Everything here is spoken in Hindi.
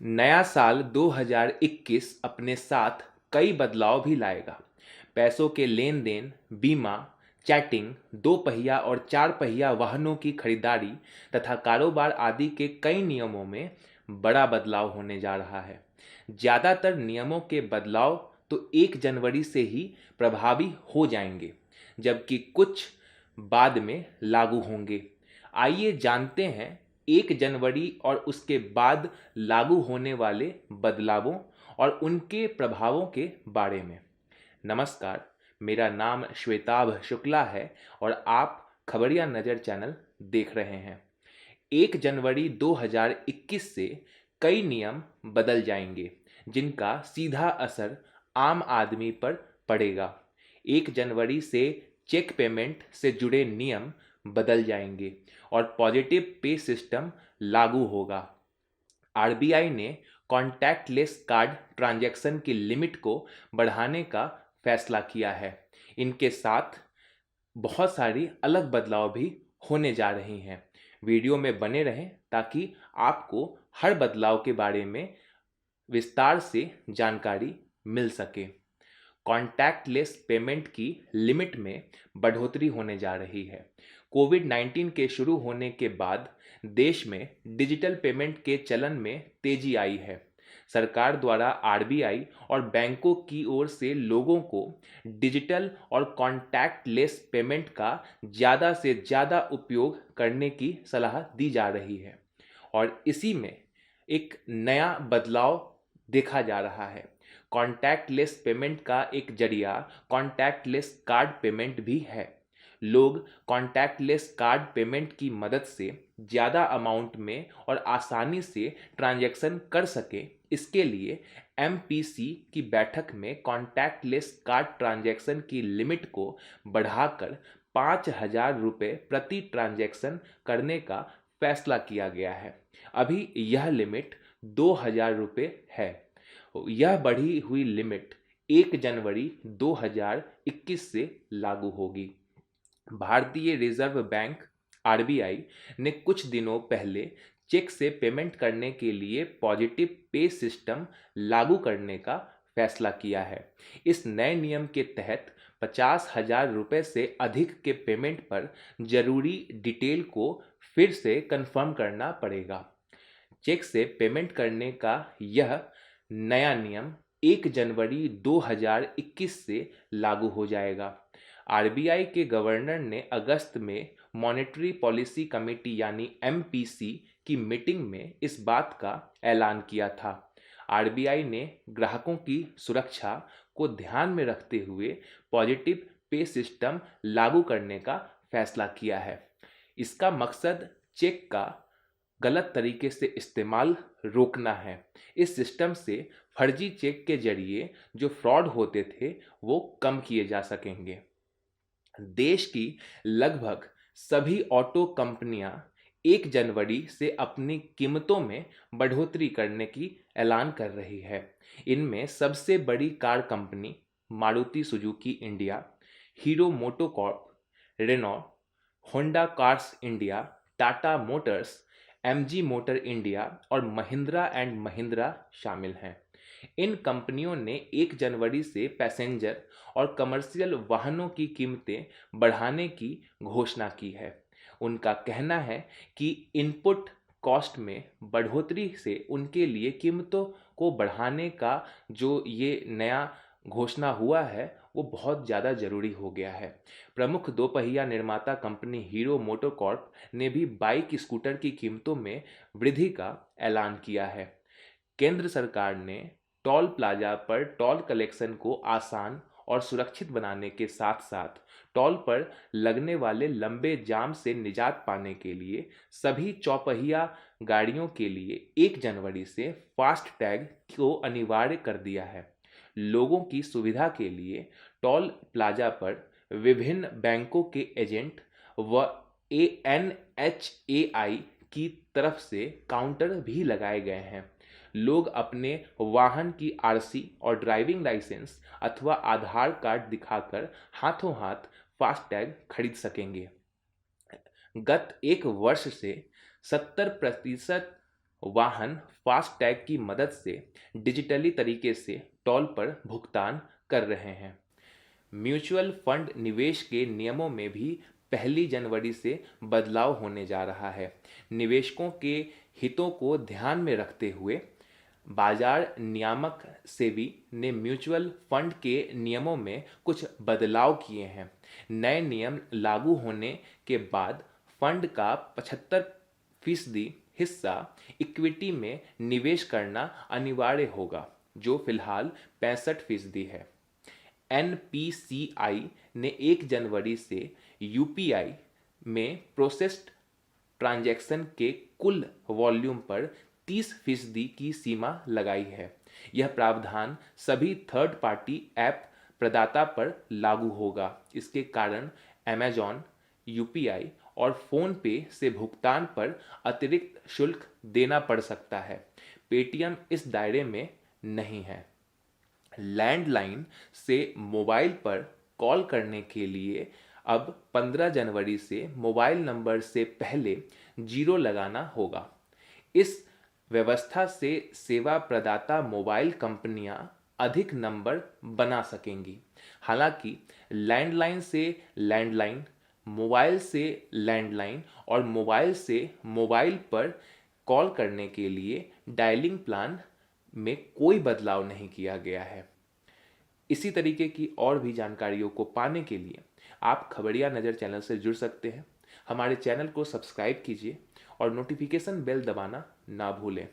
नया साल 2021 अपने साथ कई बदलाव भी लाएगा। पैसों के लेन देन, बीमा, चैटिंग, दो पहिया और चार पहिया वाहनों की खरीदारी तथा कारोबार आदि के कई नियमों में बड़ा बदलाव होने जा रहा है। ज़्यादातर नियमों के बदलाव तो 1 जनवरी से ही प्रभावी हो जाएंगे, जबकि कुछ बाद में लागू होंगे। आइए जानते हैं 1 जनवरी और उसके बाद लागू होने वाले बदलावों और उनके प्रभावों के बारे में। नमस्कार, मेरा नाम श्वेताभ शुक्ला है और आप खबरिया नज़र चैनल देख रहे हैं। 1 जनवरी 2021 से कई नियम बदल जाएंगे, जिनका सीधा असर आम आदमी पर पड़ेगा। 1 जनवरी से चेक पेमेंट से जुड़े नियम बदल जाएंगे और पॉजिटिव पे सिस्टम लागू होगा। आरबीआई ने कॉन्टैक्टलेस कार्ड ट्रांजैक्शन की लिमिट को बढ़ाने का फैसला किया है। इनके साथ बहुत सारी अलग बदलाव भी होने जा रही हैं। वीडियो में बने रहें ताकि आपको हर बदलाव के बारे में विस्तार से जानकारी मिल सके। कॉन्टैक्टलेस पेमेंट की लिमिट में बढ़ोतरी होने जा रही है। कोविड-19 के शुरू होने के बाद देश में डिजिटल पेमेंट के चलन में तेजी आई है। सरकार द्वारा आरबीआई और बैंकों की ओर से लोगों को डिजिटल और कॉन्टैक्टलेस पेमेंट का ज़्यादा से ज़्यादा उपयोग करने की सलाह दी जा रही है और इसी में एक नया बदलाव देखा जा रहा है। कॉन्टैक्टलेस पेमेंट का एक जरिया कॉन्टैक्टलेस कार्ड पेमेंट भी है। लोग कॉन्टैक्टलेस कार्ड पेमेंट की मदद से ज़्यादा अमाउंट में और आसानी से ट्रांजैक्शन कर सकें, इसके लिए एमपीसी की बैठक में कॉन्टैक्टलेस कार्ड ट्रांजैक्शन की लिमिट को बढ़ाकर 5,000 रुपये प्रति ट्रांजैक्शन करने का फैसला किया गया है। अभी यह लिमिट 2,000 रुपये है। यह बढ़ी हुई लिमिट 1 जनवरी 2021 से लागू होगी। भारतीय रिजर्व बैंक आरबीआई ने कुछ दिनों पहले चेक से पेमेंट करने के लिए पॉजिटिव पे सिस्टम लागू करने का फैसला किया है। इस नए नियम के तहत 50,000 रुपये से अधिक के पेमेंट पर जरूरी डिटेल को फिर से कंफर्म करना पड़ेगा। चेक से पेमेंट करने का यह नया नियम 1 जनवरी 2021 से लागू हो जाएगा। आरबीआई के गवर्नर ने अगस्त में मॉनेटरी पॉलिसी कमेटी यानी एमपीसी की मीटिंग में इस बात का ऐलान किया था। आरबीआई ने ग्राहकों की सुरक्षा को ध्यान में रखते हुए पॉजिटिव पे सिस्टम लागू करने का फैसला किया है। इसका मकसद चेक का गलत तरीके से इस्तेमाल रोकना है। इस सिस्टम से फर्जी चेक के जरिए जो फ्रॉड होते थे वो कम किए जा सकेंगे। देश की लगभग सभी ऑटो कंपनियां 1 जनवरी से अपनी कीमतों में बढ़ोतरी करने की ऐलान कर रही है। इनमें सबसे बड़ी car company Maruti Suzuki India, hero MotoCorp, Renault, Honda cars India, Tata Motors, MG motor India और महिंद्रा एंड महिंद्रा शामिल हैं। इन कंपनियों ने 1 जनवरी से पैसेंजर और कमर्शियल वाहनों की कीमतें बढ़ाने की घोषणा की है। उनका कहना है कि इनपुट कॉस्ट में बढ़ोतरी से उनके लिए कीमतों को बढ़ाने का जो ये नया घोषणा हुआ है वो बहुत ज़्यादा ज़रूरी हो गया है। प्रमुख दोपहिया निर्माता कंपनी हीरो मोटोकॉर्प ने भी बाइक स्कूटर की कीमतों में वृद्धि का ऐलान किया है। केंद्र सरकार ने टोल प्लाजा पर टोल कलेक्शन को आसान और सुरक्षित बनाने के साथ साथ टोल पर लगने वाले लंबे जाम से निजात पाने के लिए सभी चौपहिया गाड़ियों के लिए 1 जनवरी से फास्ट टैग को अनिवार्य कर दिया है। लोगों की सुविधा के लिए टोल प्लाजा पर विभिन्न बैंकों के एजेंट व एनएचएआई की तरफ से काउंटर भी लगाए गए हैं। लोग अपने वाहन की आरसी और ड्राइविंग लाइसेंस अथवा आधार कार्ड दिखाकर हाथों हाथ फास्टैग खरीद सकेंगे। गत 1 वर्ष से 70% वाहन फास्ट टैग की मदद से डिजिटली तरीके से टोल पर भुगतान कर रहे हैं। म्यूचुअल फंड निवेश के नियमों में भी 1 जनवरी से बदलाव होने जा रहा है। निवेशकों के हितों को ध्यान में रखते हुए बाजार नियामक सेबी ने म्यूचुअल फंड के नियमों में कुछ बदलाव किए हैं। नए नियम लागू होने के बाद फंड का 75% हिस्सा इक्विटी में निवेश करना अनिवार्य होगा, जो फिलहाल 65% है। एनपीसीआई ने 1 जनवरी से यूपीआई में प्रोसेस्ड ट्रांजैक्शन के कुल वॉल्यूम पर 30% की सीमा लगाई है। यह प्रावधान सभी थर्ड पार्टी ऐप प्रदाता पर लागू होगा। इसके कारण अमेजॉन, यूपीआई और फोन पे से भुगतान पर अतिरिक्त शुल्क देना पड़ सकता है। पेटीएम इस दायरे में नहीं है। लैंडलाइन से मोबाइल पर कॉल करने के लिए अब 15 जनवरी से मोबाइल नंबर से पहले 0 लगाना होगा। इस व्यवस्था से सेवा प्रदाता मोबाइल कंपनियां अधिक नंबर बना सकेंगी। हालांकि लैंडलाइन से लैंडलाइन, मोबाइल से लैंडलाइन और मोबाइल से मोबाइल पर कॉल करने के लिए डायलिंग प्लान में कोई बदलाव नहीं किया गया है। इसी तरीके की और भी जानकारियों को पाने के लिए आप खबरिया नज़र चैनल से जुड़ सकते हैं। हमारे चैनल को सब्सक्राइब कीजिए और नोटिफिकेशन बेल दबाना ना भूलें।